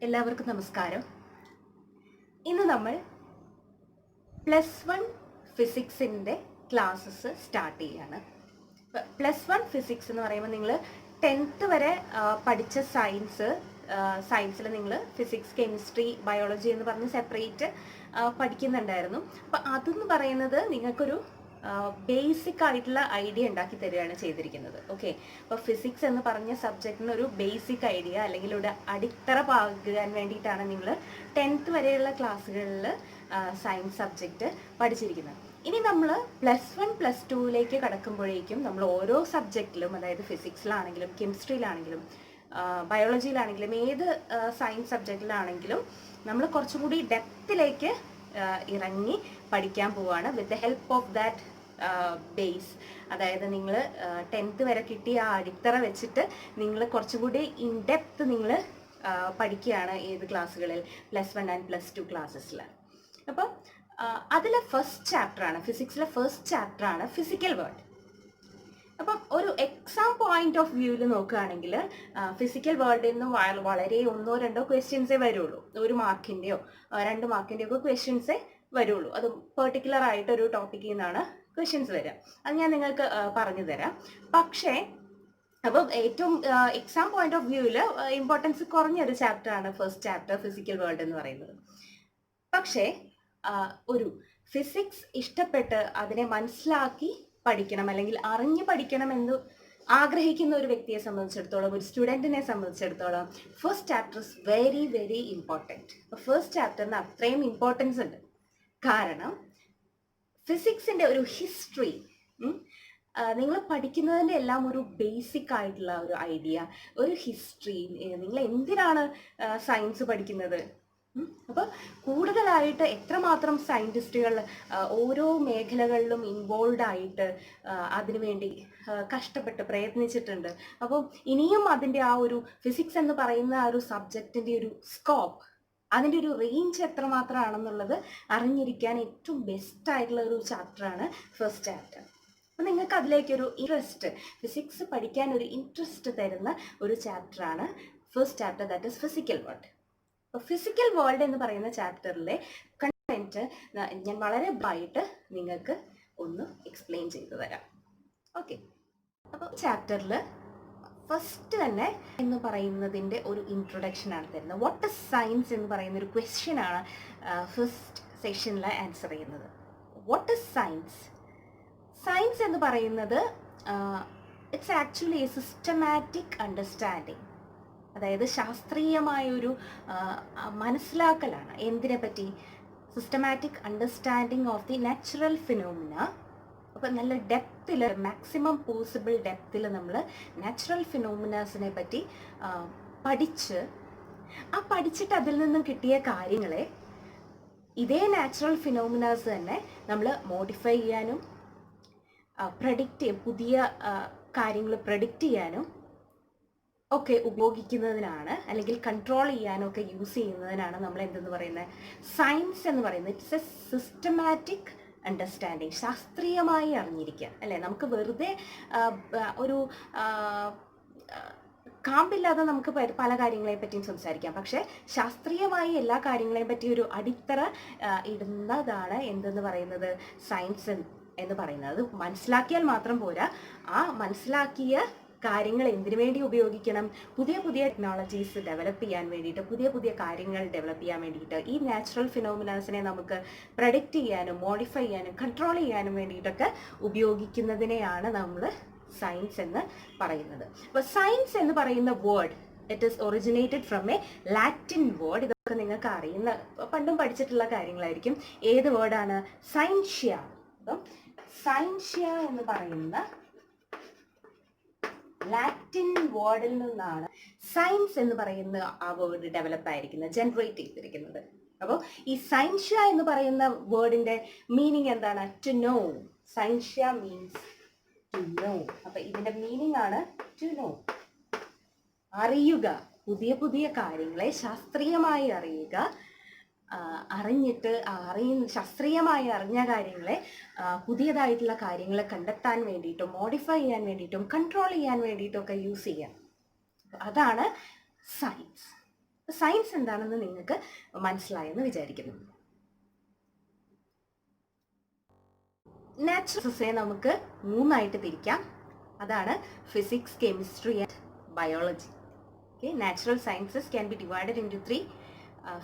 എല്ലാവർക്കും നമസ്കാരം. ഇന്ന് നമ്മൾ +1 ഫിസിക്സിൻ്റെ ക്ലാസ്സസ് സ്റ്റാർട്ട് ചെയ്യാണ്. +1 ഫിസിക്സ് എന്ന് പറയുമ്പോൾ നിങ്ങൾ 10th വരെ പഠിച്ച സയൻസിൽ നിങ്ങൾ ഫിസിക്സ്, കെമിസ്ട്രി, ബയോളജി എന്ന് പറഞ്ഞ് സെപ്പറേറ്റ് പഠിക്കുന്നുണ്ടായിരുന്നു. അപ്പോൾ അതെന്ന് പറയുന്നത് നിങ്ങൾക്കൊരു ബേസിക് ആയിട്ടുള്ള ഐഡിയ ഉണ്ടാക്കി തരികയാണ് ചെയ്തിരിക്കുന്നത്. ഓക്കെ, അപ്പോൾ ഫിസിക്സ് എന്ന് പറഞ്ഞ സബ്ജക്റ്റിന് ഒരു ബേസിക് ഐഡിയ അല്ലെങ്കിൽ ഒരു അടിത്തറ പാകാൻ വേണ്ടിയിട്ടാണ് നിങ്ങൾ 10th വരെയുള്ള ക്ലാസ്സുകളിൽ സയൻസ് സബ്ജക്റ്റ് പഠിച്ചിരിക്കുന്നത്. ഇനി നമ്മൾ +1 +2ലേക്ക് കടക്കുമ്പോഴേക്കും നമ്മൾ ഓരോ സബ്ജക്റ്റിലും, അതായത് ഫിസിക്സിലാണെങ്കിലും കെമിസ്ട്രിയിലാണെങ്കിലും ബയോളജിയിലാണെങ്കിലും ഏത് സയൻസ് സബ്ജക്റ്റിലാണെങ്കിലും നമ്മൾ കുറച്ചും കൂടി ഡെപ്തിലേക്ക് ഇറങ്ങി പഠിക്കാൻ പോവുകയാണ് with the help of that base. അതായത് നിങ്ങൾ 10th വരെ കിട്ടിയ ആ അടിത്തറ വെച്ചിട്ട് നിങ്ങൾ കുറച്ചും കൂടി ഇൻ ഡെപ്ത് നിങ്ങൾ പഠിക്കുകയാണ് ഏത് ക്ലാസ്സുകളിൽ, +1 ആൻഡ് +2 ക്ലാസ്സസിൽ. അപ്പം അതിലെ ഫസ്റ്റ് ചാപ്റ്ററാണ്, ഫിസിക്സിലെ ഫസ്റ്റ് ചാപ്റ്ററാണ് ഫിസിക്കൽ വേൾഡ്. അപ്പം ഒരു എക്സാം പോയിന്റ് ഓഫ് വ്യൂവിൽ നോക്കുകയാണെങ്കിൽ ഫിസിക്കൽ വേൾഡിൽ നിന്ന് വളരെ 1-2 ക്വസ്റ്റ്യൻസേ വരുള്ളൂ. 1 മാർക്കിൻ്റെയോ 2 മാർക്കിൻ്റെയോ ഒക്കെ ക്വസ്റ്റ്യൻസേ വരുള്ളൂ. അത് പെർട്ടിക്കുലർ ആയിട്ടൊരു ടോപ്പിക്കിൽ നിന്നാണ് ക്വസ്റ്റ്യൻസ് വരിക. അത് ഞാൻ നിങ്ങൾക്ക് പറഞ്ഞു തരാം. പക്ഷേ അപ്പം ഏറ്റവും എക്സാം പോയിന്റ് ഓഫ് വ്യൂവിൽ ഇമ്പോർട്ടൻസ് കുറഞ്ഞൊരു ചാപ്റ്ററാണ് ഫസ്റ്റ് ചാപ്റ്റർ ഫിസിക്കൽ വേൾഡ് എന്ന് പറയുന്നത്. പക്ഷേ ഒരു ഫിസിക്സ് ഇഷ്ടപ്പെട്ട് അതിനെ മനസ്സിലാക്കി പഠിക്കണം അല്ലെങ്കിൽ അറിഞ്ഞു പഠിക്കണം എന്ന് ആഗ്രഹിക്കുന്ന ഒരു വ്യക്തിയെ സംബന്ധിച്ചിടത്തോളം, ഒരു സ്റ്റുഡൻറ്റിനെ സംബന്ധിച്ചിടത്തോളം first chapter is very very important. First ചാപ്റ്ററിന് അത്രയും ഇമ്പോർട്ടൻസ് ഉണ്ട്. കാരണം ഫിസിക്സിൻ്റെ ഒരു ഹിസ്റ്ററി, നിങ്ങൾ പഠിക്കുന്നതിൻ്റെ എല്ലാം ഒരു ബേസിക് ആയിട്ടുള്ള ഒരു ഐഡിയ, ഒരു ഹിസ്റ്ററി, നിങ്ങൾ എന്തിനാണ് സയൻസ് പഠിക്കുന്നത്, അപ്പോൾ കൂടുതലായിട്ട് എത്രമാത്രം സയൻറ്റിസ്റ്റുകൾ ഓരോ മേഖലകളിലും ഇൻവോൾവ് ആയിട്ട് അതിനുവേണ്ടി കഷ്ടപ്പെട്ട് പ്രയത്നിച്ചിട്ടുണ്ട്. അപ്പോൾ ഇനിയും അതിൻ്റെ ആ ഒരു ഫിസിക്സ് എന്ന് പറയുന്ന ആ ഒരു സബ്ജക്റ്റിൻ്റെ ഒരു സ്കോപ്പ്, അതിൻ്റെ ഒരു റേഞ്ച് എത്രമാത്രമാണെന്നുള്ളത് അറിഞ്ഞിരിക്കാൻ ഏറ്റവും ബെസ്റ്റ് ആയിട്ടുള്ള ഒരു ചാപ്റ്ററാണ് ഫസ്റ്റ് ചാപ്റ്റർ. അപ്പോൾ നിങ്ങൾക്ക് അതിലേക്കൊരു ഇൻട്രസ്റ്റ്, ഫിസിക്സ് പഠിക്കാൻ ഒരു ഇൻട്രസ്റ്റ് തരുന്ന ഒരു ചാപ്റ്ററാണ് first chapter, that is physical world. അപ്പോൾ ഫിസിക്കൽ വേൾഡ് എന്ന് പറയുന്ന ചാപ്റ്ററിലെ കണ്ടന്റ് ഞാൻ വളരെ ബ്രൈറ്റ് നിങ്ങൾക്ക് ഒന്ന് എക്സ്പ്ലെയിൻ ചെയ്തു തരാം. ഓക്കെ, അപ്പോൾ ചാപ്റ്ററിൽ ഫസ്റ്റ് തന്നെ എന്ന് പറയുന്നതിൻ്റെ ഒരു ഇൻട്രൊഡക്ഷനാണ് തരുന്നത്. വാട്ട് ഇസ് സയൻസ് എന്ന് പറയുന്ന ഒരു ക്വസ്റ്റ്യനാണ് ഫസ്റ്റ് സെഷനിൽ ആൻസർ ചെയ്യുന്നത്. What is science? സയൻസ് എന്ന് പറയുന്നത് it's actually A systematic understanding, അതായത് ശാസ്ത്രീയമായൊരു മനസ്സിലാക്കലാണ്. എന്തിനെ പറ്റി? Systematic understanding of the natural phenomena. അപ്പം നല്ല ഡെപ്തിൽ, മാക്സിമം പോസിബിൾ ഡെപ്തിൽ നമ്മൾ നാച്ചുറൽ ഫിനോമിനാസിനെ പറ്റി പഠിച്ചിട്ട് അതിൽ നിന്നും കിട്ടിയ കാര്യങ്ങളെ ഇതേ നാച്ചുറൽ ഫിനോമിനാസ് തന്നെ നമ്മൾ മോഡിഫൈ ചെയ്യാനും പുതിയ കാര്യങ്ങൾ പ്രഡിക്റ്റ് ചെയ്യാനും ഒക്കെ ഉപയോഗിക്കുന്നതിനാണ്, അല്ലെങ്കിൽ കൺട്രോൾ ചെയ്യാനൊക്കെ യൂസ് ചെയ്യുന്നതിനാണ് നമ്മൾ എന്തെന്ന് പറയുന്നത്, സയൻസ് എന്ന് പറയുന്നത്. ഇറ്റ്സ് എ സിസ്റ്റമാറ്റിക് അണ്ടർസ്റ്റാൻഡിങ്, ശാസ്ത്രീയമായി അറിഞ്ഞിരിക്കുക, അല്ലേ? നമുക്ക് വെറുതെ ഒരു കാമ്പില്ലാതെ നമുക്ക് പല കാര്യങ്ങളെ പറ്റിയും സംസാരിക്കാം. പക്ഷേ ശാസ്ത്രീയമായി എല്ലാ കാര്യങ്ങളെയും പറ്റി ഒരു അടിത്തറ ഇടുന്നതാണ് എന്തെന്ന് പറയുന്നത്, സയൻസ് എന്ന് പറയുന്നത്. അത് മനസ്സിലാക്കിയാൽ മാത്രം പോരാ, ആ മനസ്സിലാക്കിയ കാര്യങ്ങൾ എന്തിനു വേണ്ടി ഉപയോഗിക്കണം, പുതിയ പുതിയ ടെക്നോളജീസ് ഡെവലപ്പ് ചെയ്യാൻ വേണ്ടിയിട്ട്, പുതിയ പുതിയ കാര്യങ്ങൾ ഡെവലപ്പ് ചെയ്യാൻ വേണ്ടിയിട്ട്, ഈ നാച്ചുറൽ ഫിനോമിനാസിനെ നമുക്ക് പ്രഡിക്റ്റ് ചെയ്യാനും മോഡിഫൈ ചെയ്യാനും കൺട്രോൾ ചെയ്യാനും വേണ്ടിയിട്ടൊക്കെ ഉപയോഗിക്കുന്നതിനെയാണ് നമ്മൾ സയൻസ് എന്ന് പറയുന്നത്. അപ്പോൾ സയൻസ് എന്ന് പറയുന്ന word, it is originated from A Latin word. ഇതൊക്കെ നിങ്ങൾക്ക് അറിയുന്ന, പണ്ടും പഠിച്ചിട്ടുള്ള കാര്യങ്ങളായിരിക്കും. ഏത് വേർഡാണ്? സയൻഷ്യ. അപ്പം സയൻഷ്യ എന്ന് പറയുന്ന ലാറ്റിൻ വേർഡിൽ നിന്നാണ് സയൻസ് എന്ന് പറയുന്ന ആ വേർഡ് ഡെവലപ്പ് ആയിരിക്കുന്നത്, ജനറേറ്റ് ചെയ്തിരിക്കുന്നത്. അപ്പോൾ ഈ സയൻഷ്യ എന്ന് പറയുന്ന വേർഡിന്റെ മീനിങ് എന്താണ്? To know. സയൻഷ്യ മീൻസ് ടു നോ. അപ്പൊ ഇതിന്റെ മീനിങ് ആണ് ടു നോ, അറിയുക, പുതിയ പുതിയ കാര്യങ്ങളെ ശാസ്ത്രീയമായി അറിയുക. ശാസ്ത്രീയമായി അറിഞ്ഞ കാര്യങ്ങളെ പുതിയതായിട്ടുള്ള കാര്യങ്ങളെ കണ്ടെത്താൻ വേണ്ടിയിട്ടും മോഡിഫൈ ചെയ്യാൻ വേണ്ടിയിട്ടും കൺട്രോൾ ചെയ്യാൻ വേണ്ടിയിട്ടും ഒക്കെ യൂസ് ചെയ്യാം. അതാണ് സയൻസ്. സയൻസ് എന്താണെന്ന് നിങ്ങൾക്ക് മനസ്സിലായെന്ന് വിചാരിക്കുന്നു. നാച്ചുറൽസിനെ നമുക്ക് 3ആയിട്ട് തിരിക്കാം. അതാണ് physics, chemistry and biology. Okay, natural sciences can be divided into 3: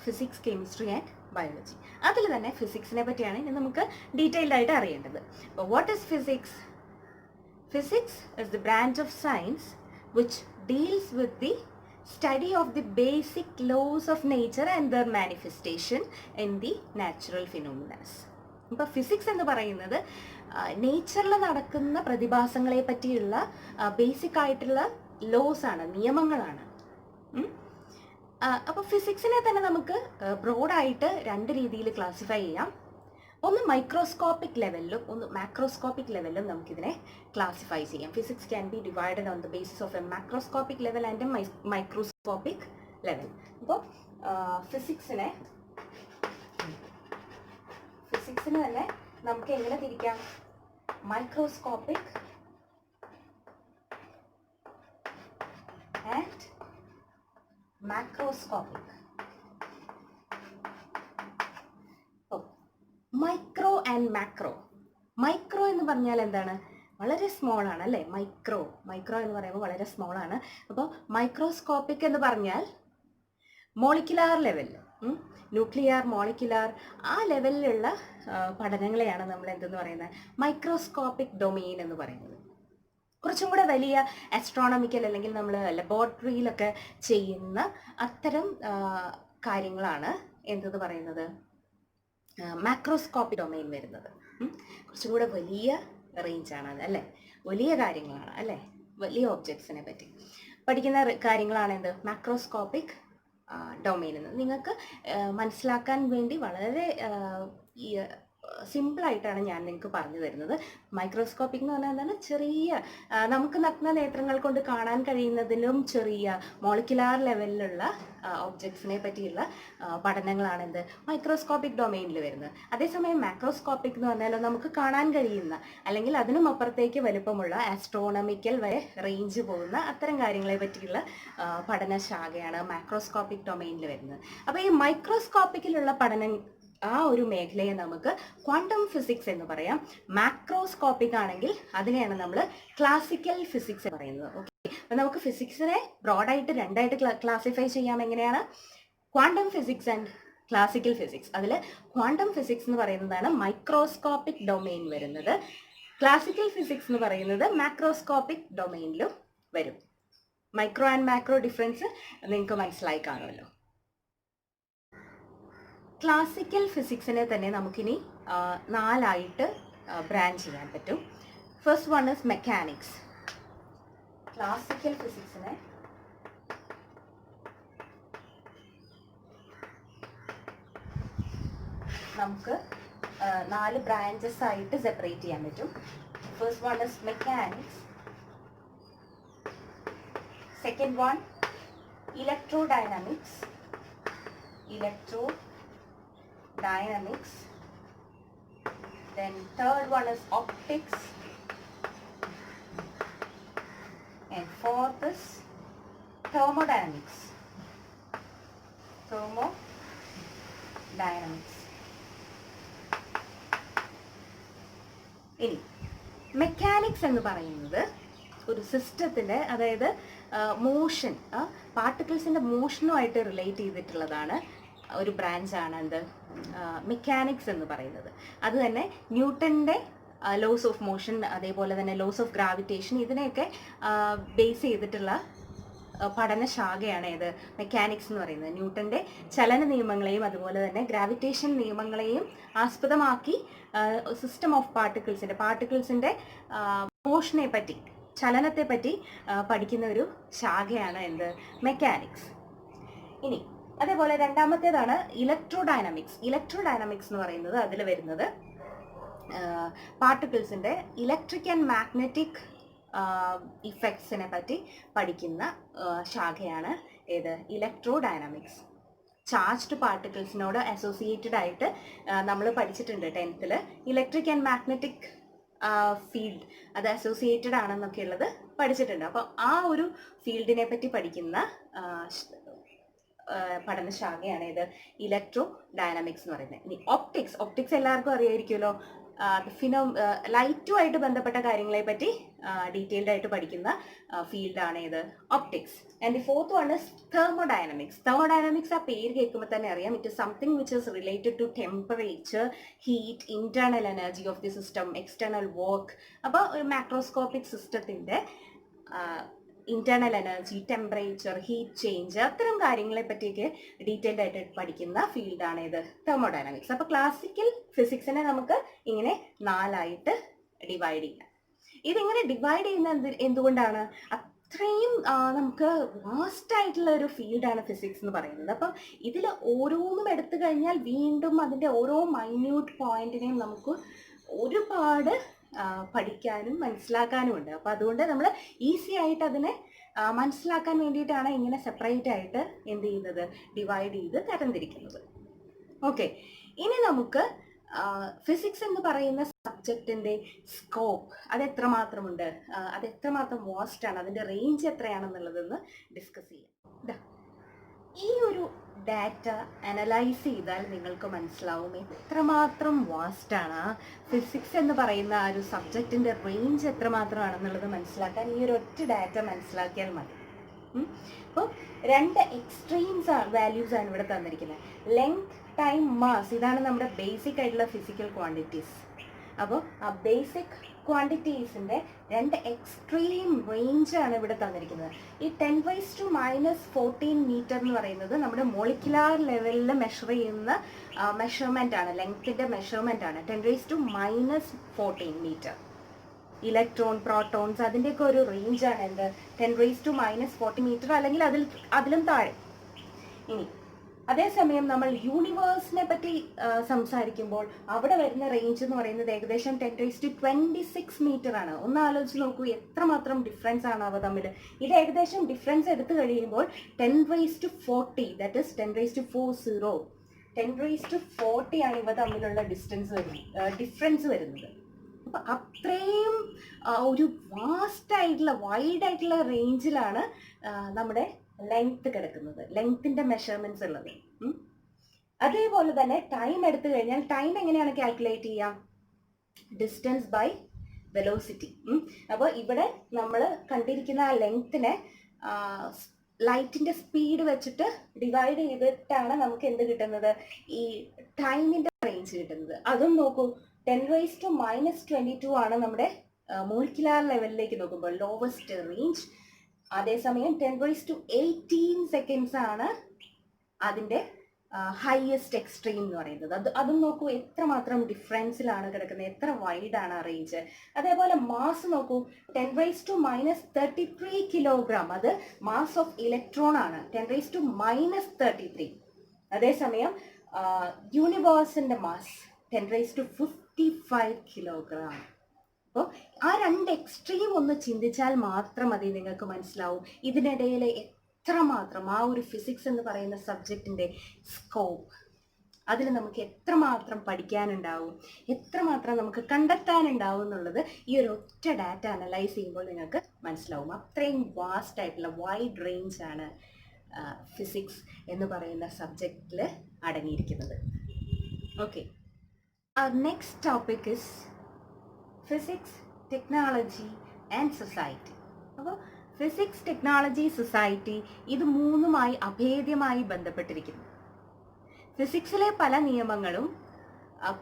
physics, chemistry and biology. അതിൽ തന്നെ ഫിസിക്സിനെ പറ്റിയാണ് ഇനി നമുക്ക് ഡീറ്റെയിൽഡ് ആയിട്ട് അറിയേണ്ടത്. അപ്പോൾ what is physics? Physics is the branch of science which deals with the study of the basic laws of nature and their manifestation in the natural phenomena. ഇപ്പോൾ physics എന്ന് പറയുന്നത് നേച്ചറിൽ നടക്കുന്ന പ്രതിഭാസങ്ങളെ പറ്റിയുള്ള ബേസിക് ആയിട്ടുള്ള ലോസ് ആണ്, നിയമങ്ങളാണ്. അപ്പോൾ ഫിസിക്സിനെ തന്നെ നമുക്ക് ബ്രോഡായിട്ട് 2 രീതിയിൽ ക്ലാസിഫൈ ചെയ്യാം. ഒന്ന് മൈക്രോസ്കോപ്പിക് ലെവലിലും ഒന്ന് മാക്രോസ്കോപ്പിക് ലെവലിലും നമുക്കിതിനെ ക്ലാസിഫൈ ചെയ്യാം. Physics can be divided on the basis of A macroscopic level and microscopic level. അപ്പോൾ ഫിസിക്സിനെ തന്നെ നമുക്ക് എങ്ങനെ തിരിക്കാം? Microscopic and macroscopic. Micro and macro. Micro എന്ന് പറഞ്ഞാൽ എന്താണ്? വളരെ സ്മോൾ ആണ് അല്ലേ? മൈക്രോ എന്ന് പറയുമ്പോൾ വളരെ സ്മോൾ ആണ്. അപ്പോൾ മൈക്രോസ്കോപ്പിക് എന്ന് പറഞ്ഞാൽ മോളിക്കുലാർ ലെവലിൽ, ന്യൂക്ലിയർ, മോളിക്കുലാർ ആ ലെവലിലുള്ള പഠനങ്ങളെയാണ് നമ്മൾ എന്തെന്ന് പറയുന്നത്? മൈക്രോസ്കോപ്പിക് ഡൊമെയിൻ എന്ന് പറയുന്നത്. കുറച്ചും കൂടെ വലിയ ആസ്ട്രോണമിക്കൽ അല്ലെങ്കിൽ നമ്മൾ ലബോറട്ടറിയിലൊക്കെ ചെയ്യുന്ന അത്തരം കാര്യങ്ങളാണ് എന്തെന്ന് പറയുന്നത്? മാക്രോസ്കോപ്പിക് ഡൊമെയിൻ വരുന്നത്. കുറച്ചും കൂടെ വലിയ റേഞ്ചാണ് അത് അല്ലേ? വലിയ കാര്യങ്ങളാണ് അല്ലേ? വലിയ ഒബ്ജക്ട്സിനെ പറ്റി പഠിക്കുന്ന കാര്യങ്ങളാണ് എന്ത്? മാക്രോസ്കോപ്പിക് ഡൊമെയിൻ എന്ന്. നിങ്ങൾക്ക് മനസ്സിലാക്കാൻ വേണ്ടി വളരെ സിമ്പിളായിട്ടാണ് ഞാൻ നിങ്ങൾക്ക് പറഞ്ഞു തരുന്നത്. മൈക്രോസ്കോപ്പിക് എന്ന് പറഞ്ഞാൽ എന്താണ്? ചെറിയ, നമുക്ക് നഗ്ന നേത്രങ്ങൾ കൊണ്ട് കാണാൻ കഴിയുന്നതിലും ചെറിയ മോളിക്കുലാർ ലെവലിലുള്ള ഒബ്ജക്ട്സിനെ പറ്റിയുള്ള പഠനങ്ങളാണ് എന്ത്? മൈക്രോസ്കോപ്പിക് ഡൊമെയിനിൽ വരുന്നത്. അതേസമയം മാക്രോസ്കോപ്പിക് എന്ന് പറഞ്ഞാൽ നമുക്ക് കാണാൻ കഴിയുന്ന അല്ലെങ്കിൽ അതിനും അപ്പുറത്തേക്ക് വലുപ്പമുള്ള ആസ്ട്രോണമിക്കൽ വരെ റേഞ്ച് പോകുന്ന അത്തരം കാര്യങ്ങളെ പറ്റിയുള്ള പഠനശാഖയാണ് മാക്രോസ്കോപ്പിക് ഡൊമെയിനിൽ വരുന്നത്. അപ്പോൾ ഈ മൈക്രോസ്കോപ്പിക്കിലുള്ള പഠനം, ആ ഒരു മേഖലയെ നമുക്ക് ക്വാണ്ടം ഫിസിക്സ് എന്ന് പറയാം. മാക്രോസ്കോപ്പിക് ആണെങ്കിൽ അതിനെയാണ് നമ്മൾ ക്ലാസിക്കൽ ഫിസിക്സ് പറയുന്നത്. ഓക്കെ, അപ്പം നമുക്ക് ഫിസിക്സിനെ ബ്രോഡായിട്ട് 2ആയിട്ട് ക്ലാസിഫൈ ചെയ്യാം. എങ്ങനെയാണ്? Quantum physics and classical physics. അതിൽ ക്വാണ്ടം ഫിസിക്സ് എന്ന് പറയുന്നതാണ് മൈക്രോസ്കോപ്പിക് ഡൊമെയിൻ വരുന്നത്. ക്ലാസിക്കൽ ഫിസിക്സ് എന്ന് പറയുന്നത് മാക്രോസ്കോപ്പിക് ഡൊമെയിനിലും വരും. മൈക്രോ ആൻഡ് മാക്രോ ഡിഫറൻസ് നിങ്ങൾക്ക് മനസ്സിലായി കാണുമല്ലോ. ക്ലാസിക്കൽ ഫിസിക്സിനെ തന്നെ നമുക്കിനി 4ആയിട്ട് ബ്രാഞ്ച് ചെയ്യാൻ പറ്റും. First one is mechanics. Classical ഫിസിക്സിനെ നമുക്ക് 4 ബ്രാഞ്ചസ് ആയിട്ട് സെപ്പറേറ്റ് ചെയ്യാൻ പറ്റും. First one is mechanics. Second one electrodynamics. Then third one is optics, and fourth is thermodynamics. ഇനി മെക്കാനിക്സ് എന്ന് പറയുന്നത് ഒരു സിസ്റ്റത്തിൻ്റെ, അതായത് മോഷൻ, പാർട്ടിക്കിൾസിൻ്റെ മോഷനുമായിട്ട് റിലേറ്റ് ചെയ്തിട്ടുള്ളതാണ് ഒരു ബ്രാഞ്ചാണ് എന്ത്? മെക്കാനിക്സ് എന്ന് പറയുന്നത്. അത് തന്നെ ന്യൂട്ടൻ്റെ ലോസ് ഓഫ് മോഷൻ, അതേപോലെ തന്നെ ലോസ് ഓഫ് ഗ്രാവിറ്റേഷൻ, ഇതിനെയൊക്കെ ബേസ് ചെയ്തിട്ടുള്ള പഠനശാഖയാണ് ഏത്? മെക്കാനിക്സ് എന്ന് പറയുന്നത്. ന്യൂട്ടൻ്റെ ചലന നിയമങ്ങളെയും അതുപോലെ തന്നെ ഗ്രാവിറ്റേഷൻ നിയമങ്ങളെയും ആസ്പദമാക്കി സിസ്റ്റം ഓഫ് പാർട്ടിക്കിൾസിൻ്റെ മോഷനെ പറ്റി, ചലനത്തെ പറ്റി പഠിക്കുന്ന ഒരു ശാഖയാണ് എന്ത്? മെക്കാനിക്സ്. ഇനി അതേപോലെ രണ്ടാമത്തേതാണ് ഇലക്ട്രോഡൈനാമിക്സ്. ഇലക്ട്രോഡൈനാമിക്സ് എന്ന് പറയുന്നത് അതിൽ വരുന്നത് പാർട്ടിക്കിൾസിൻ്റെ ഇലക്ട്രിക് ആൻഡ് മാഗ്നറ്റിക് ഇഫക്ട്സിനെ പറ്റി പഠിക്കുന്ന ശാഖയാണ് ഏത്? ഇലക്ട്രോഡൈനാമിക്സ്. ചാർജ്ഡ് പാർട്ടിക്കിൾസിനോട് അസോസിയേറ്റഡ് ആയിട്ട് നമ്മൾ പഠിച്ചിട്ടുണ്ട് 10th electric and magnetic field, അത് അസോസിയേറ്റഡ് ആണെന്നൊക്കെ ഉള്ളത് പഠിച്ചിട്ടുണ്ട്. അപ്പോൾ ആ ഒരു ഫീൽഡിനെ പറ്റി പഠിക്കുന്ന പഠനശാഖയാണ് ഇത് ഇലക്ട്രോ ഡയനാമിക്സ് എന്ന് പറയുന്നത്. ഇനി ഒപ്റ്റിക്സ് എല്ലാവർക്കും അറിയായിരിക്കുമല്ലോ. ലൈറ്റുമായിട്ട് ബന്ധപ്പെട്ട കാര്യങ്ങളെ പറ്റി ഡീറ്റെയിൽഡ് ആയിട്ട് പഠിക്കുന്ന ഫീൽഡാണ് ഇത് optics. And the fourth one is thermodynamics. ആ പേര് കേൾക്കുമ്പോൾ തന്നെ അറിയാം, it is something which is related to temperature, heat, internal energy of the system, external work. അപ്പോൾ ഒരു മാക്രോസ്കോപ്പിക് സിസ്റ്റത്തിൻ്റെ internal energy, temperature, heat change, അത്തരം കാര്യങ്ങളെ പറ്റിയൊക്കെ ഡീറ്റെയിൽഡ് ആയിട്ട് പഠിക്കുന്ന ഫീൽഡാണ് ഇത് തെർമോഡൈനാമിക്സ്. അപ്പോൾ ക്ലാസിക്കൽ ഫിസിക്സിനെ നമുക്ക് ഇങ്ങനെ 4ആയിട്ട് ഡിവൈഡ് ചെയ്യാം. ഇതിങ്ങനെ ഡിവൈഡ് ചെയ്യുന്ന എന്തുകൊണ്ടാണ്? അത്രയും നമുക്ക് വാസ്റ്റ് ആയിട്ടുള്ള ഒരു ഫീൽഡാണ് ഫിസിക്സ് എന്ന് പറയുന്നത്. അപ്പം ഇതിൽ ഓരോന്നും എടുത്തു കഴിഞ്ഞാൽ വീണ്ടും അതിൻ്റെ ഓരോ മൈന്യൂട്ട് പോയിന്റിനെയും നമുക്ക് ഒരുപാട് പഠിക്കാനും മനസ്സിലാക്കാനും ഉണ്ട്. അപ്പോൾ അതുകൊണ്ട് നമ്മൾ ഈസി ആയിട്ട് അതിനെ മനസ്സിലാക്കാൻ വേണ്ടിയിട്ടാണ് ഇങ്ങനെ സെപ്പറേറ്റ് ആയിട്ട് എന്ത് ചെയ്യുന്നത്, ഡിവൈഡ് ചെയ്ത് തരംതിരിക്കുന്നത്. ഓക്കെ, ഇനി നമുക്ക് ഫിസിക്സ് എന്ന് പറയുന്ന സബ്ജക്റ്റിൻ്റെ സ്കോപ്പ് അതെത്രമാത്രമുണ്ട്, അതെത്രമാത്രം വാസ്റ്റ് ആണ്, അതിൻ്റെ റേഞ്ച് എത്രയാണെന്നുള്ളതെന്ന് ഡിസ്കസ് ചെയ്യാം. ഈ ഒരു ഡാറ്റ അനലൈസ് ചെയ്താൽ നിങ്ങൾക്ക് മനസ്സിലാവും എത്രമാത്രം വാസ്റ്റാണ് ഫിസിക്സ് എന്ന് പറയുന്ന ആ ഒരു സബ്ജക്റ്റിൻ്റെ റേഞ്ച് എത്രമാത്രമാണെന്നുള്ളത് മനസ്സിലാക്കാൻ ഈ ഒരു ഒറ്റ ഡാറ്റ മനസ്സിലാക്കിയാൽ മതി. അപ്പോൾ 2 എക്സ്ട്രീംസ് വാല്യൂസാണ് ഇവിടെ തന്നിരിക്കുന്നത്. Length, time, mass. ഇതാണ് നമ്മുടെ ബേസിക് ആയിട്ടുള്ള ഫിസിക്കൽ ക്വാണ്ടിറ്റീസ്. അപ്പോൾ ആ ബേസിക് ക്വാണ്ടിറ്റീസിൻ്റെ 2 എക്സ്ട്രീം റേഞ്ചാണ് ഇവിടെ തന്നിരിക്കുന്നത്. ഈ 10⁻⁻14 മീറ്റർ എന്ന് പറയുന്നത് നമ്മുടെ മോളിക്കുലാർ ലെവലിൽ മെഷർ ചെയ്യുന്ന മെഷർമെൻ്റ് ആണ്, ലെങ്ത്തിൻ്റെ മെഷർമെൻ്റ് ആണ്. 10⁻⁻14 മീറ്റർ. ഇലക്ട്രോൺ, പ്രോട്ടോൺസ്, അതിൻ്റെയൊക്കെ ഒരു റേഞ്ചാണ് എന്ത്, 10⁻⁻40 മീറ്റർ, അല്ലെങ്കിൽ അതിലും താഴെ. ഇനി അതേസമയം നമ്മൾ യൂണിവേഴ്സിനെ പറ്റി സംസാരിക്കുമ്പോൾ അവിടെ വരുന്ന റേഞ്ച് എന്ന് പറയുന്നത് ഏകദേശം 10⁻26 മീറ്റർ ആണ്. ഒന്ന് ആലോചിച്ച് നോക്കൂ എത്രമാത്രം ഡിഫറൻസ് ആണ് അവ തമ്മിൽ. ഇത് ഏകദേശം ഡിഫറൻസ് എടുത്തു കഴിയുമ്പോൾ 10⁻40, ദാറ്റ് ഇസ് 10⁻40, 10⁻40 ആണ് ഇവ തമ്മിലുള്ള ഡിഫറൻസ് വരുന്നത്. അപ്പം അത്രയും ഒരു വാസ്റ്റ് വൈഡ് ആയിട്ടുള്ള റേഞ്ചിലാണ് നമ്മുടെ ലെങ്ത് കിടക്കുന്നത്, ലെങ്ത്തിൻ്റെ മെഷർമെൻറ്റ്സ് ഉള്ളത്. അതേപോലെ തന്നെ ടൈം എടുത്തു കഴിഞ്ഞാൽ ടൈം എങ്ങനെയാണ് കാൽക്കുലേറ്റ് ചെയ്യുക? Distance by velocity. അപ്പോൾ ഇവിടെ നമ്മൾ കണ്ടിരിക്കുന്ന ആ ലെങ്ത്തിനെ ലൈറ്റിൻ്റെ സ്പീഡ് വെച്ചിട്ട് ഡിവൈഡ് ചെയ്തിട്ടാണ് നമുക്ക് എന്ത് കിട്ടുന്നത്, ഈ ടൈമിൻ്റെ റേഞ്ച് കിട്ടുന്നത്. അതും നോക്കൂ, 10⁻⁻22 ആണ് നമ്മുടെ മോളിക്കുലാർ ലെവലിലേക്ക് നോക്കുമ്പോൾ ലോവസ്റ്റ് റേഞ്ച്. അതേസമയം 10⁻18 സെക്കൻഡ്സ് ആണ് അതിൻ്റെ ഹയസ്റ്റ് എക്സ്ട്രീം എന്ന് പറയുന്നത്. അതും നോക്കൂ എത്രമാത്രം ഡിഫറൻസിലാണ് കിടക്കുന്നത്, എത്ര വൈഡാണ് ആ റേഞ്ച്. അതേപോലെ മാസ് നോക്കൂ, 10⁻⁻33 കിലോഗ്രാം, അത് മാസ് ഓഫ് ഇലക്ട്രോൺ ആണ്, 10⁻⁻33. അതേസമയം യൂണിവേഴ്സിൻ്റെ മാസ് 10⁻55 കിലോഗ്രാം. അപ്പോൾ ആ 2 എക്സ്ട്രീം ഒന്ന് ചിന്തിച്ചാൽ മാത്രം മതി, നിങ്ങൾക്ക് മനസ്സിലാവും ഇതിനിടയിൽ എത്രമാത്രം ആ ഒരു ഫിസിക്സ് എന്ന് പറയുന്ന സബ്ജക്റ്റിൻ്റെ സ്കോപ്പ്, അതിൽ നമുക്ക് എത്രമാത്രം പഠിക്കാനുണ്ടാവും, എത്രമാത്രം നമുക്ക് കണ്ടെത്താനുണ്ടാവും എന്നുള്ളത് ഈ ഒരു ഒറ്റ ഡാറ്റ അനലൈസ് ചെയ്യുമ്പോൾ നിങ്ങൾക്ക് മനസ്സിലാവും. അത്രയും വാസ്റ്റ് ആയിട്ടുള്ള വൈഡ് റേഞ്ചാണ് ഫിസിക്സ് എന്ന് പറയുന്ന സബ്ജക്റ്റിൽ അടങ്ങിയിരിക്കുന്നത്. Okay, next topic is physics, technology and society. അപ്പോൾ ഫിസിക്സ്, ടെക്നോളജി, സൊസൈറ്റി ഇത് മൂന്നുമായി അഭേദ്യമായി ബന്ധപ്പെട്ടിരിക്കുന്നു. ഫിസിക്സിലെ പല നിയമങ്ങളും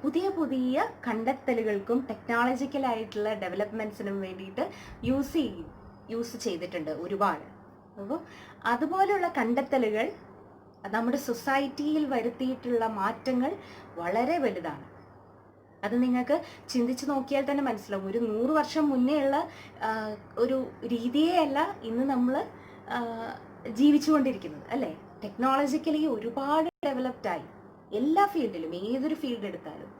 പുതിയ പുതിയ കണ്ടെത്തലുകൾക്കും ടെക്നോളജിക്കലായിട്ടുള്ള ഡെവലപ്മെൻറ്റ്സിനും വേണ്ടിയിട്ട് യൂസ് ചെയ്തിട്ടുണ്ട് ഒരുപാട്. അപ്പോൾ അതുപോലുള്ള കണ്ടെത്തലുകൾ നമ്മുടെ സൊസൈറ്റിയിൽ വരുത്തിയിട്ടുള്ള മാറ്റങ്ങൾ വളരെ വലുതാണ്. അത് നിങ്ങൾക്ക് ചിന്തിച്ച് നോക്കിയാൽ തന്നെ മനസ്സിലാവും. ഒരു 100 വർഷം മുന്നേ ഉള്ള ഒരു രീതിയേ അല്ല ഇന്ന് നമ്മൾ ജീവിച്ചുകൊണ്ടിരിക്കുന്നത്, അല്ലേ? ടെക്നോളജിക്കലി ഒരുപാട് ഡെവലപ്ഡായി എല്ലാ ഫീൽഡിലും. ഏതൊരു ഫീൽഡ് എടുത്താലും,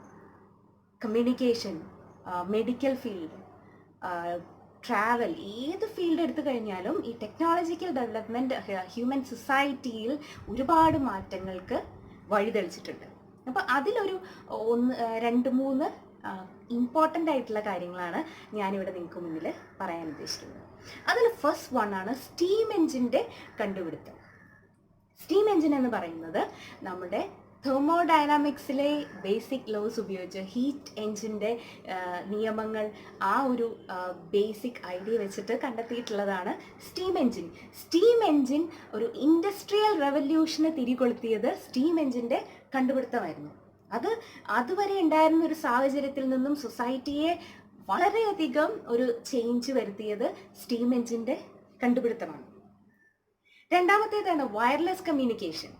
കമ്മ്യൂണിക്കേഷൻ, മെഡിക്കൽ ഫീൽഡ്, ട്രാവൽ, ഏത് ഫീൽഡ് എടുത്തു കഴിഞ്ഞാലും ഈ ടെക്നോളജിക്കൽ ഡെവലപ്മെൻറ്റ് ഹ്യൂമൻ സൊസൈറ്റിയിൽ ഒരുപാട് മാറ്റങ്ങൾക്ക് വഴിതെളിച്ചിട്ടുണ്ട്. അപ്പോൾ അതിലൊരു 2-3 ഇമ്പോർട്ടൻ്റ് ആയിട്ടുള്ള കാര്യങ്ങളാണ് ഞാനിവിടെ നിങ്ങൾക്ക് മുന്നിൽ പറയാൻ ഉദ്ദേശിക്കുന്നത്. അതിൽ ഫസ്റ്റ് വൺ ആണ് സ്റ്റീം എൻജിൻ്റെ കണ്ടുപിടുത്തം. സ്റ്റീം എഞ്ചിൻ എന്ന് പറയുന്നത് നമ്മുടെ തെർമോഡൈനാമിക്സിലെ ബേസിക് ലോസ് ഉപയോഗിച്ച് ഹീറ്റ് എഞ്ചിൻ്റെ നിയമങ്ങൾ ആ ഒരു ബേസിക് ഐഡിയ വെച്ചിട്ട് കണ്ടെത്തിയിട്ടുള്ളതാണ് സ്റ്റീം എഞ്ചിൻ. സ്റ്റീം എഞ്ചിൻ ഒരു ഇൻഡസ്ട്രിയൽ റെവല്യൂഷന് തിരികൊളുത്തിയത് സ്റ്റീം എഞ്ചിൻ്റെ കണ്ടുപിടുത്തമായിരുന്നു. അത് അതുവരെ ഉണ്ടായിരുന്ന ഒരു സാഹചര്യത്തിൽ നിന്നും സൊസൈറ്റിയെ വളരെയധികം ഒരു ചേഞ്ച് വരുത്തിയത് സ്റ്റീം എഞ്ചിൻ്റെ കണ്ടുപിടുത്തമാണ്. രണ്ടാമത്തേതാണ് വയർലെസ് കമ്മ്യൂണിക്കേഷൻ.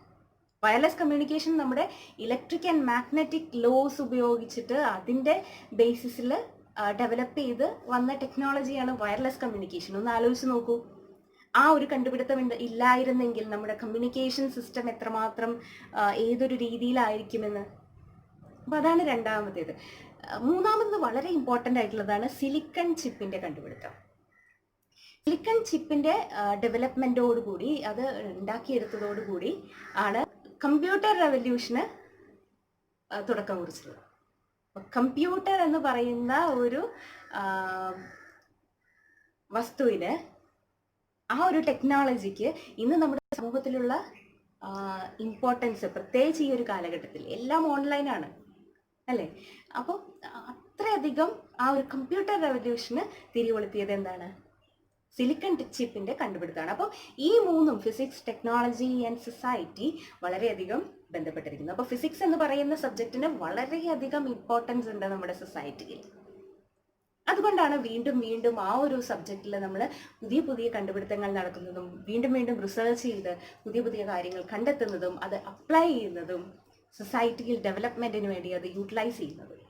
വയർലെസ് കമ്മ്യൂണിക്കേഷൻ നമ്മുടെ ഇലക്ട്രിക് ആൻഡ് മാഗ്നറ്റിക് ലോസ് ഉപയോഗിച്ചിട്ട് അതിൻ്റെ ബേസിസിൽ ഡെവലപ്പ് ചെയ്ത് വന്ന ടെക്നോളജിയാണ് വയർലെസ് കമ്മ്യൂണിക്കേഷൻ. ഒന്ന് ആലോചിച്ച് നോക്കൂ, ആ ഒരു കണ്ടുപിടുത്തം ഇല്ലായിരുന്നെങ്കിൽ നമ്മുടെ കമ്മ്യൂണിക്കേഷൻ സിസ്റ്റം എത്രമാത്രം ഏതൊരു രീതിയിലായിരിക്കുമെന്ന്. അപ്പോൾ അതാണ് രണ്ടാമത്തേത്. മൂന്നാമത് വളരെ ഇമ്പോർട്ടൻ്റ് ആയിട്ടുള്ളതാണ് സിലിക്കൺ ചിപ്പിൻ്റെ കണ്ടുപിടുത്തം. സിലിക്കൺ ചിപ്പിൻ്റെ ഡെവലപ്മെൻറ്റോടുകൂടി, അത് ഉണ്ടാക്കിയെടുത്തതോടുകൂടി ആണ് കമ്പ്യൂട്ടർ റെവല്യൂഷന് തുടക്കം കുറിച്ചത്. കമ്പ്യൂട്ടർ എന്ന് പറയുന്ന ഒരു വസ്തുവിന്, ആ ഒരു ടെക്നോളജിക്ക് ഇന്ന് നമ്മുടെ സമൂഹത്തിലുള്ള ഇമ്പോർട്ടൻസ്, പ്രത്യേകിച്ച് ഈ ഒരു കാലഘട്ടത്തിൽ എല്ലാം ഓൺലൈനാണ് അല്ലേ. അപ്പോൾ അത്രയധികം ആ ഒരു കമ്പ്യൂട്ടർ റെവല്യൂഷന് തിരികൊളുത്തിയത് എന്താണ്? സിലിക്കൺ ചിപ്പിൻ്റെ കണ്ടുപിടുത്തമാണ്. അപ്പോൾ ഈ മൂന്നും, ഫിസിക്സ്, ടെക്നോളജി ആൻഡ് സൊസൈറ്റി, വളരെയധികം ബന്ധപ്പെട്ടിരിക്കുന്നു. അപ്പോൾ ഫിസിക്സ് എന്ന് പറയുന്ന സബ്ജക്റ്റിന് വളരെയധികം ഇമ്പോർട്ടൻസ് ഉണ്ട് നമ്മുടെ സൊസൈറ്റിയിൽ. അതുകൊണ്ടാണ് വീണ്ടും വീണ്ടും ആ ഒരു സബ്ജക്റ്റിൽ നമ്മൾ പുതിയ പുതിയ കണ്ടുപിടുത്തങ്ങൾ നടക്കുന്നതും വീണ്ടും വീണ്ടും റിസർച്ച് ചെയ്ത് പുതിയ പുതിയ കാര്യങ്ങൾ കണ്ടെത്തുന്നതും അത് അപ്ലൈ ചെയ്യുന്നതും സൊസൈറ്റിയിൽ ഡെവലപ്മെൻറ്റിന് വേണ്ടി അത് യൂട്ടിലൈസ് ചെയ്യുന്നതും.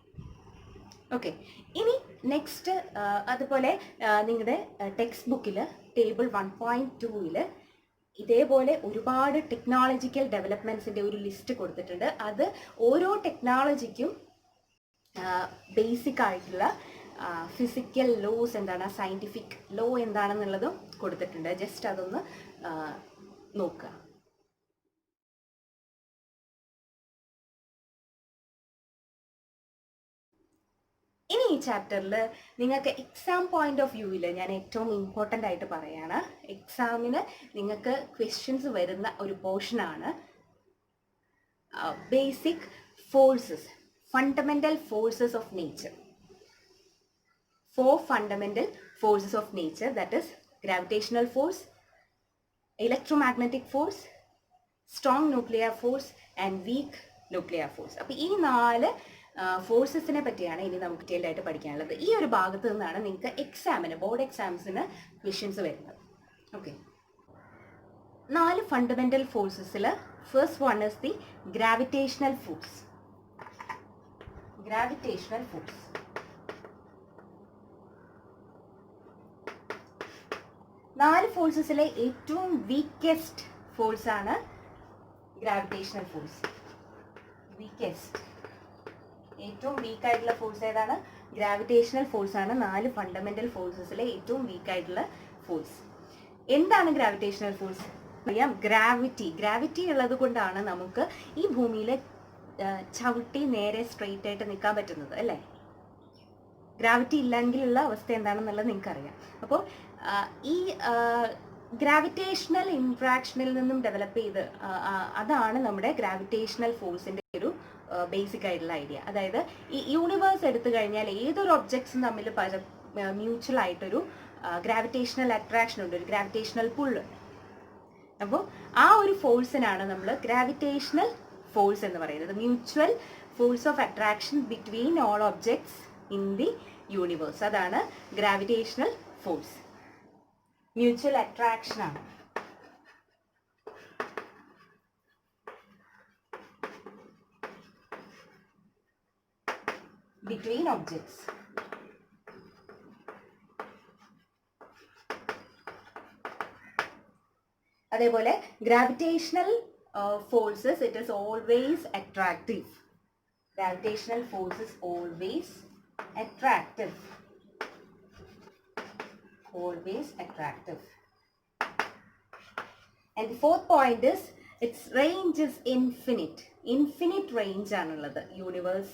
ഓക്കെ, ഇനി നെക്സ്റ്റ്, അതുപോലെ നിങ്ങളുടെ ടെക്സ്റ്റ് ബുക്കിൽ ടേബിൾ 1.2 ഇതേപോലെ ഒരുപാട് ടെക്നോളജിക്കൽ ഡെവലപ്മെൻറ്റ്സിൻ്റെ ഒരു ലിസ്റ്റ് കൊടുത്തിട്ടുണ്ട്. അത് ഓരോ ടെക്നോളജിക്കും ബേസിക് ആയിട്ടുള്ള ഫിസിക്കൽ ലോസ് എന്താണ്, സയൻറ്റിഫിക് ലോ എന്താണെന്നുള്ളതും കൊടുത്തിട്ടുണ്ട്. ജസ്റ്റ് അതൊന്ന് നോക്കുക. ഇനി ഈ ചാപ്റ്ററിൽ നിങ്ങൾക്ക് എക്സാം പോയിന്റ് ഓഫ് വ്യൂവിൽ ഞാൻ ഏറ്റവും ഇമ്പോർട്ടൻ്റ് ആയിട്ട് പറയാണ്, എക്സാമിന് നിങ്ങൾക്ക് ക്വസ്റ്റ്യൻസ് വരുന്ന ഒരു പോർഷനാണ് basic forces, fundamental forces of nature. 4 fundamental forces of nature, that is gravitational force, electromagnetic force, strong nuclear force and weak nuclear force. അപ്പോൾ ഈ 4 ഫോഴ്സസിനെ പറ്റിയാണ് ഇനി നമുക്ക് ഡീറ്റെയിൽ ആയിട്ട് പഠിക്കാനുള്ളത്. ഈ ഒരു ഭാഗത്ത് നിന്നാണ് നിങ്ങൾക്ക് എക്സാമിന്, ബോർഡ് എക്സാംസിന് ക്വസ്റ്റ്യൻസ് വരുന്നത്. ഓക്കെ, 4 ഫണ്ടമെൻ്റൽ ഫോഴ്സസിൽ first one is the gravitational force. Gravitational force 4 ഫോഴ്സസിലെ ഏറ്റവും വീക്കസ്റ്റ് ഫോഴ്സാണ് ഗ്രാവിറ്റേഷണൽ ഫോഴ്സ്. വീക്കസ്റ്റ്, ഏറ്റവും വീക്കായിട്ടുള്ള ഫോഴ്സ് ഏതാണ്? ഗ്രാവിറ്റേഷണൽ ഫോഴ്സാണ് 4 ഫണ്ടമെൻ്റൽ ഫോഴ്സസിലെ ഏറ്റവും വീക്കായിട്ടുള്ള ഫോഴ്സ്. എന്താണ് ഗ്രാവിറ്റേഷണൽ ഫോഴ്സ്? അറിയാം, ഗ്രാവിറ്റി ഉള്ളത് കൊണ്ടാണ് നമുക്ക് ഈ ഭൂമിയിൽ ചവിട്ടി നേരെ സ്ട്രെയിറ്റ് ആയിട്ട് നിൽക്കാൻ പറ്റുന്നത് അല്ലേ. ഗ്രാവിറ്റി ഇല്ലെങ്കിലുള്ള അവസ്ഥ എന്താണെന്നുള്ളത് നിങ്ങൾക്കറിയാം. അപ്പോൾ ഈ ഗ്രാവിറ്റേഷണൽ ഇൻട്രാക്ഷനിൽ നിന്നും ഡെവലപ്പ് ചെയ്ത് അതാണ് നമ്മുടെ ഗ്രാവിറ്റേഷണൽ ഫോഴ്സിൻ്റെ ഒരു ബേസിക് ആയിട്ടുള്ള ഐഡിയ. അതായത് ഈ യൂണിവേഴ്സ് എടുത്തു കഴിഞ്ഞാൽ ഏതൊരു ഒബ്ജക്ട്സും തമ്മിൽ മ്യൂച്വൽ ആയിട്ടൊരു ഗ്രാവിറ്റേഷണൽ അട്രാക്ഷൻ ഉണ്ട്, ഒരു ഗ്രാവിറ്റേഷണൽ പുള്ള്. അപ്പോൾ ആ ഒരു ഫോഴ്സിനാണ് നമ്മൾ ഗ്രാവിറ്റേഷണൽ ഫോഴ്സ് എന്ന് പറയുന്നത്. Mutual force of attraction between all objects in the universe, അതാണ് ഗ്രാവിറ്റേഷണൽ ഫോഴ്സ്. മ്യൂച്വൽ അട്രാക്ഷൻ ആണ്. Between objects. അതേപോലെ gravitational forces, it is always attractive. Gravitational force is always attractive. Always attractive. And the fourth point is its range is infinite. Infinite range ആണുള്ളത് universe,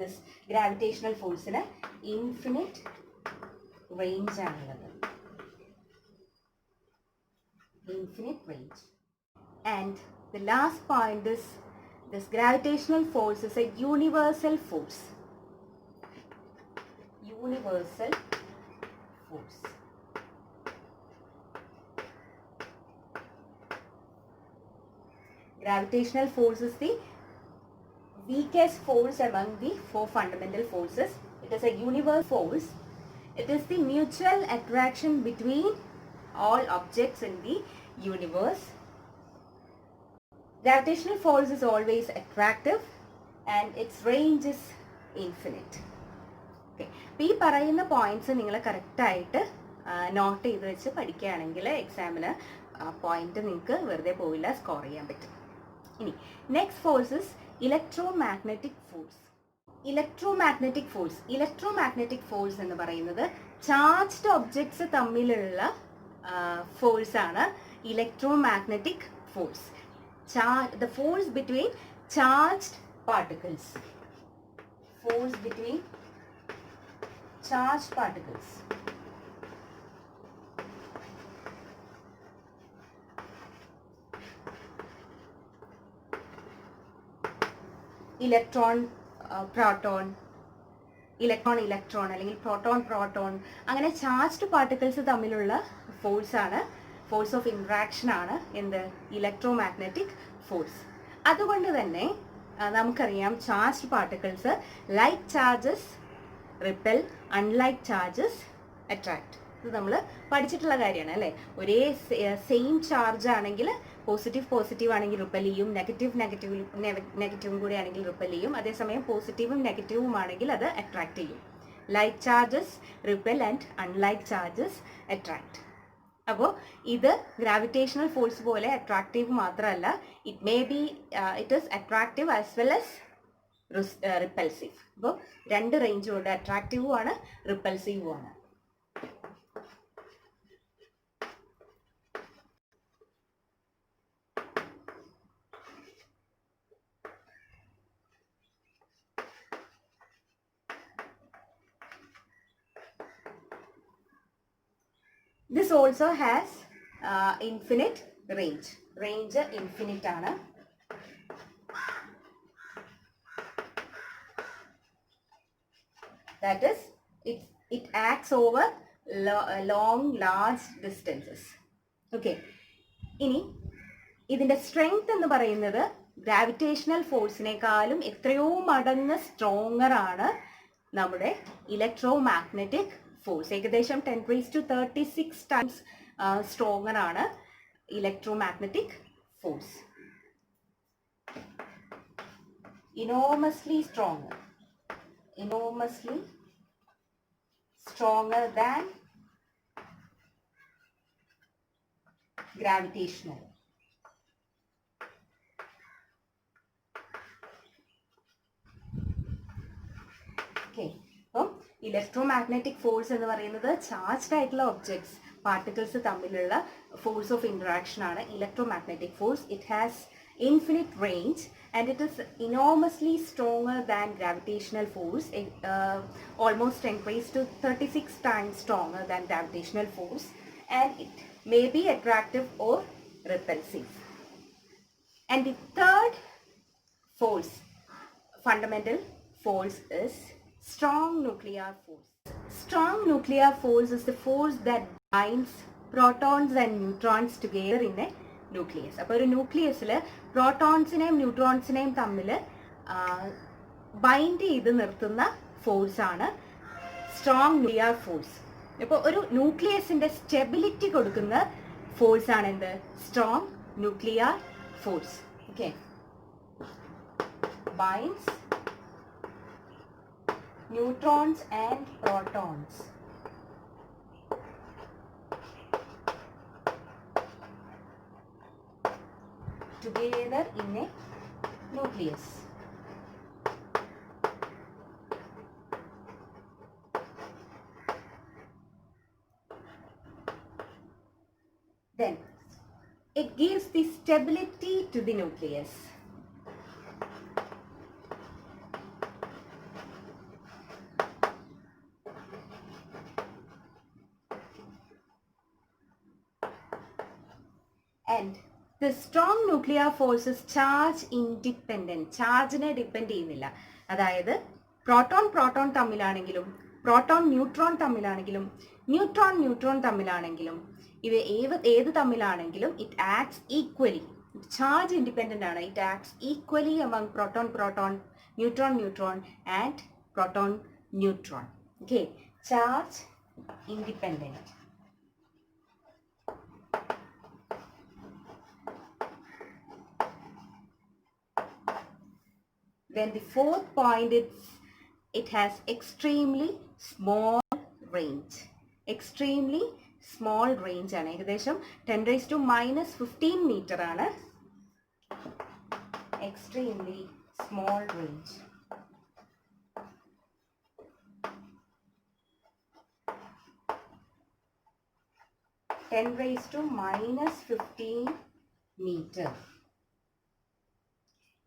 this gravitational force ന് infinite range ആണുള്ളത്. Infinite range. And the last point is this gravitational force is a universal force. Universal force. Gravitational force is the weakest force among the four fundamental forces. It is a universal force. It is the mutual attraction between all objects in the universe. Gravitational force is always attractive and its range is infinite. Okay. അപ്പോൾ ഈ പറയുന്ന points നിങ്ങൾ കറക്റ്റായിട്ട് not ചെയ്ത് വെച്ച് പഠിക്കുകയാണെങ്കിൽ എക്സാമിന് point നിങ്ങൾക്ക് വെറുതെ പോവില്ല, സ്കോർ ചെയ്യാൻ പറ്റും. ഇനി next force is electromagnetic force. Electromagnetic force എന്ന് പറയുന്നത് ചാർജ്ഡ് ഒബ്ജക്ട്സ് തമ്മിലുള്ള ഫോഴ്സ് ആണ് electromagnetic force. The force between charged particles. Force between charged particles. Electron, proton, electron അല്ലെങ്കിൽ proton അങ്ങനെ ചാർജ്ഡ് പാർട്ടിക്കിൾസ് തമ്മിലുള്ള ഫോഴ്സ് ആണ്, ഫോഴ്സ് ഓഫ് ഇൻട്രാക്ഷൻ ആണ് എന്ത് ഇലക്ട്രോമാഗ്നറ്റിക് ഫോഴ്സ്. അതുകൊണ്ട് തന്നെ നമുക്കറിയാം charged particles like charges ripple, unlike charges attract. ഇത് നമ്മൾ പഠിച്ചിട്ടുള്ള കാര്യമാണ് അല്ലേ. ഒരേ സെയിം ചാർജ് ആണെങ്കിൽ പോസിറ്റീവ് ആണെങ്കിൽ റിപ്പൽ ചെയ്യും, നെഗറ്റീവും കൂടി ആണെങ്കിൽ റിപ്പൽ ചെയ്യും. അതേസമയം പോസിറ്റീവും നെഗറ്റീവും ആണെങ്കിൽ അത് അട്രാക്ട് ചെയ്യും. Like charges ripple and unlike charges attract. അപ്പോൾ ഇത് ഗ്രാവിറ്റേഷണൽ ഫോഴ്സ് പോലെ അട്രാക്റ്റീവ് മാത്രമല്ല, it is attractive as well as repulsive. അപ്പോൾ രണ്ട് റേഞ്ചും ഉണ്ട്, അട്രാക്റ്റീവും ആണ് റിപ്പൽസീവും ആണ്. This also has infinite range. Range infinite ആണ്. That is, it acts over large distances. Okay. ഇനി ഇതിന്റെ സ്ട്രെങ്ത് എന്ന് പറയുന്നത് ഗ്രാവിറ്റേഷണൽ ഫോഴ്സിനേക്കാളും എത്രയോ മടങ്ങ് സ്ട്രോങ്ങർ ആണ് നമ്മുടെ ഇലക്ട്രോമാഗ്നറ്റിക് ഫോഴ്സ്. ഏകദേശം 10⁻36 ടൈംസ് സ്ട്രോങ്ങർ ആണ് electromagnetic force. enormously stronger than gravitational. Okay. അപ്പം ഇലക്ട്രോമാഗ്നറ്റിക് ഫോഴ്സ് എന്ന് പറയുന്നത് ചാർജ്ഡ് ആയിട്ടുള്ള ഒബ്ജക്ട്സ് പാർട്ടിക്കിൾസ് തമ്മിലുള്ള ഫോഴ്സ് ഓഫ് ഇൻട്രാക്ഷൻ ആണ് electromagnetic force. It has infinite range and it is enormously stronger than gravitational force, almost 10⁻36 times stronger than gravitational force, and it may be attractive or repulsive. And the third force, fundamental force, is strong nuclear force. Strong nuclear force is the force that binds protons and neutrons together in a nucleus. അപ്പോൾ ഒരു ന്യൂക്ലിയസിൽ പ്രോട്ടോൺസിനെയും ന്യൂട്രോൺസിനെയും തമ്മിൽ bind ചെയ്ത് നിർത്തുന്ന ഫോഴ്സാണ് strong nuclear force. ഇപ്പോൾ ഒരു ന്യൂക്ലിയസിൻ്റെ stability കൊടുക്കുന്ന ഫോഴ്സാണ് എന്ത് strong nuclear force. Okay. Binds neutrons and protons together in a nucleus. Then it gives the stability to the nucleus. And The strong nuclear force is charge independent. ചാർജിനെ depend ചെയ്യുന്നില്ല. അതായത് proton proton തമ്മിലാണെങ്കിലും proton neutron തമ്മിലാണെങ്കിലും neutron neutron തമ്മിലാണെങ്കിലും ഇവ ഏത് തമ്മിലാണെങ്കിലും it acts equally. Charge independent ആണ്. It acts equally among proton proton neutron neutron and proton neutron. Okay, charge independent. Then the fourth point is it has extremely small range. Extremely small range ആണ്. ഏകദേശം 10⁻⁻15 metre ആണ്. Extremely small range. (10⁻⁻15 meter.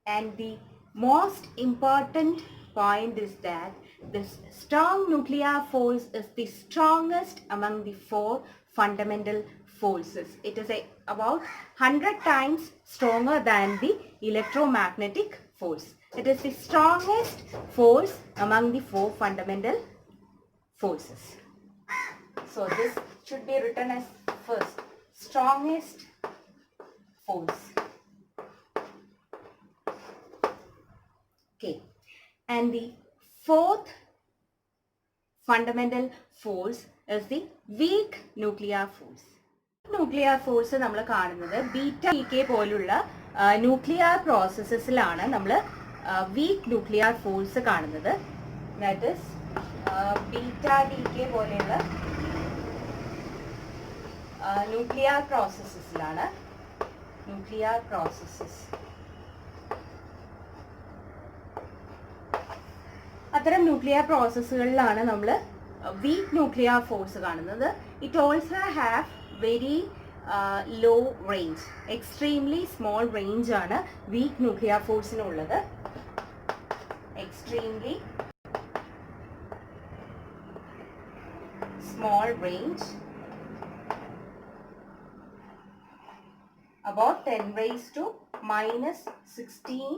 And the most important point is that this strong nuclear force is the strongest among the four fundamental forces. It is about 100 times stronger than the electromagnetic force. It is the strongest force among the four fundamental forces. So this should be written as first, strongest force. Okay, and the fourth fundamental force is the weak nuclear force. Nuclear force നമ്മൾ കാണുന്നത് beta decay പോലുള്ള nuclear പ്രോസസ്സസിലാണ് നമ്മൾ weak nuclear force കാണുന്നത്. That is beta decay പോലെയുള്ള nuclear പ്രോസസ്സസിലാണ്. Nuclear processes അത്തരം nuclear പ്രോസസ്സുകളിലാണ് നമ്മൾ വീക്ക് ന്യൂക്ലിയർ ഫോഴ്സ് കാണുന്നത്. It also have very low range. Extremely small range ആണ് വീക്ക് ന്യൂക്ലിയർ ഫോഴ്സിനുള്ളത്. Extremely small range, about 10⁻⁻16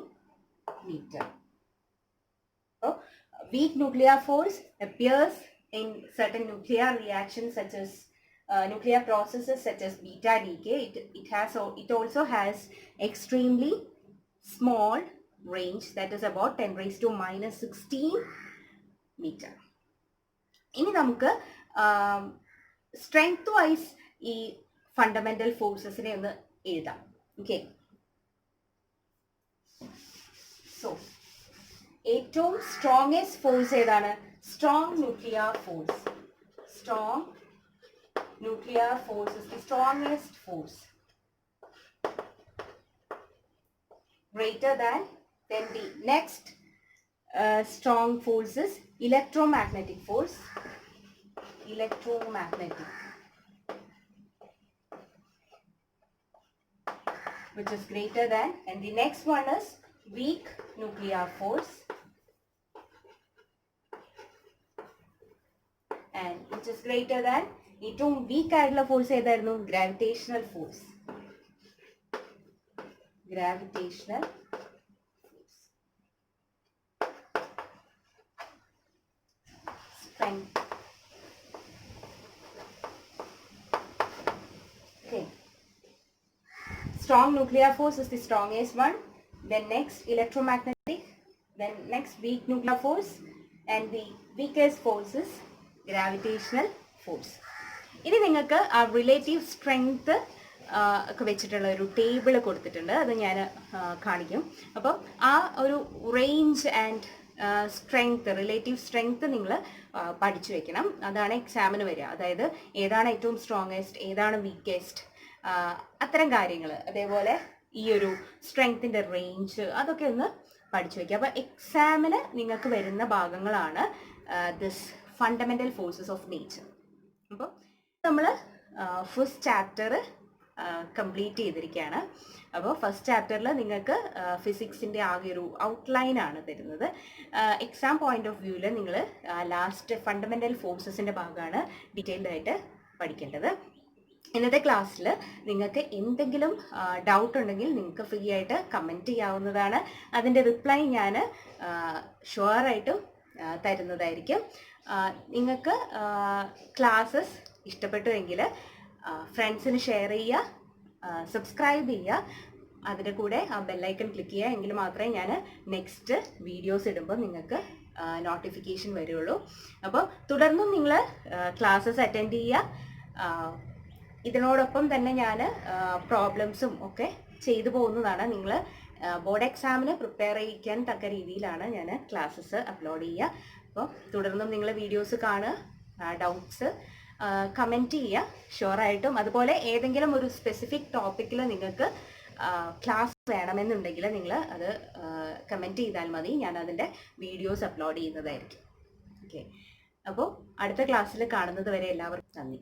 meter. So, weak nuclear force appears in certain nuclear reactions such as nuclear processes such as beta decay. It also has extremely small range, that is about 10⁻⁻16 meter. ഇനി നമുക്ക് strength vice ഈ fundamental ഫോഴ്സസിനെ ഒന്ന് എഴുതാം. Okay, so ഏറ്റവും strongest force ഏതാണ്? Strong nuclear force. Strong nuclear force is the strongest force. Greater than, then the next strong force is electromagnetic force. Electromagnetic, which is greater than, and the next one is weak nuclear force, and which is greater than, ഏറ്റവും week ആയിട്ടുള്ള force ഏതായിരുന്നു? Gravitational force. Gravitational force. Strength. Okay. Strong nuclear force is the strongest one. Then next electromagnetic. Then next weak nuclear force, and the weakest force is gravitational force. ഇനി നിങ്ങൾക്ക് ആ relative strength ഒക്കെ വെച്ചിട്ടുള്ള ഒരു table കൊടുത്തിട്ടുണ്ട്. അത് ഞാൻ കാണിക്കും. അപ്പം ആ ഒരു range and strength, relative strength നിങ്ങൾ പഠിച്ചു വെക്കണം. അതാണ് എക്സാമിന് വരിക. അതായത് ഏതാണ് ഏറ്റവും സ്ട്രോങ്ങസ്റ്റ്, ഏതാണ് വീക്കസ്റ്റ്, അത്തരം കാര്യങ്ങൾ. അതേപോലെ ഈ ഒരു സ്ട്രെങ്ത്തിൻ്റെ റേഞ്ച് അതൊക്കെ ഒന്ന് പഠിച്ചു വയ്ക്കുക. അപ്പോൾ എക്സാമിന് നിങ്ങൾക്ക് വരുന്ന ഭാഗങ്ങളാണ് this fundamental forces of nature. അപ്പോൾ നമ്മൾ ഫസ്റ്റ് ചാപ്റ്റർ കംപ്ലീറ്റ് ചെയ്തിരിക്കുകയാണ്. അപ്പോൾ ഫസ്റ്റ് ചാപ്റ്ററിൽ നിങ്ങൾക്ക് ഫിസിക്സിൻ്റെ ആകെ ഒരു ഔട്ട്ലൈനാണ് തരുന്നത്. എക്സാം പോയിന്റ് ഓഫ് വ്യൂവിൽ നിങ്ങൾ ലാസ്റ്റ് ഫണ്ടമെൻ്റൽ ഫോഴ്സസിൻ്റെ ഭാഗമാണ് ഡീറ്റെയിൽഡ് ആയിട്ട് പഠിക്കേണ്ടത്. ഇന്നത്തെ ക്ലാസ്സിൽ നിങ്ങൾക്ക് എന്തെങ്കിലും ഡൗട്ട് ഉണ്ടെങ്കിൽ നിങ്ങൾക്ക് ഫ്രീ ആയിട്ട് കമൻറ്റ് ചെയ്യാവുന്നതാണ്. അതിൻ്റെ റിപ്ലൈ ഞാൻ ഷുവറായിട്ടും തരുന്നതായിരിക്കും. നിങ്ങൾക്ക് ക്ലാസ്സസ് ഇഷ്ടപ്പെട്ടുവെങ്കിൽ ഫ്രണ്ട്സിന് ഷെയർ ചെയ്യുക, സബ്സ്ക്രൈബ് ചെയ്യുക, അതിൻ്റെ കൂടെ ആ ബെല്ലൈക്കൺ ക്ലിക്ക് ചെയ്യുക. എങ്കിൽ മാത്രമേ ഞാൻ നെക്സ്റ്റ് വീഡിയോസ് ഇടുമ്പോൾ നിങ്ങൾക്ക് നോട്ടിഫിക്കേഷൻ വരുള്ളൂ. അപ്പോൾ തുടർന്നും നിങ്ങൾ ക്ലാസ്സസ് അറ്റൻഡ് ചെയ്യുക. ഇതിനോടൊപ്പം തന്നെ ഞാൻ പ്രോബ്ലംസും ഒക്കെ ചെയ്തു പോകുന്നതാണ്. നിങ്ങൾ ബോർഡ് എക്സാമിന് പ്രിപ്പയർ ചെയ്യിക്കാൻ തക്ക രീതിയിലാണ് ഞാൻ ക്ലാസ്സസ് അപ്ലോഡ് ചെയ്യുക. അപ്പോൾ തുടർന്നും നിങ്ങൾ വീഡിയോസ് കാണുക, ഡൗട്ട്സ് കമൻറ്റ് ചെയ്യുക ഷുവറായിട്ടും. അതുപോലെ ഏതെങ്കിലും ഒരു സ്പെസിഫിക് ടോപ്പിക്കിൽ നിങ്ങൾക്ക് ക്ലാസ് വേണമെന്നുണ്ടെങ്കിൽ നിങ്ങൾ അത് കമൻറ്റ് ചെയ്താൽ മതി. ഞാൻ അതിൻ്റെ വീഡിയോസ് അപ്ലോഡ് ചെയ്യുന്നതായിരിക്കും. ഓക്കെ, അപ്പോൾ അടുത്ത ക്ലാസ്സിൽ കാണുന്നത് വരെ എല്ലാവർക്കും നന്ദി.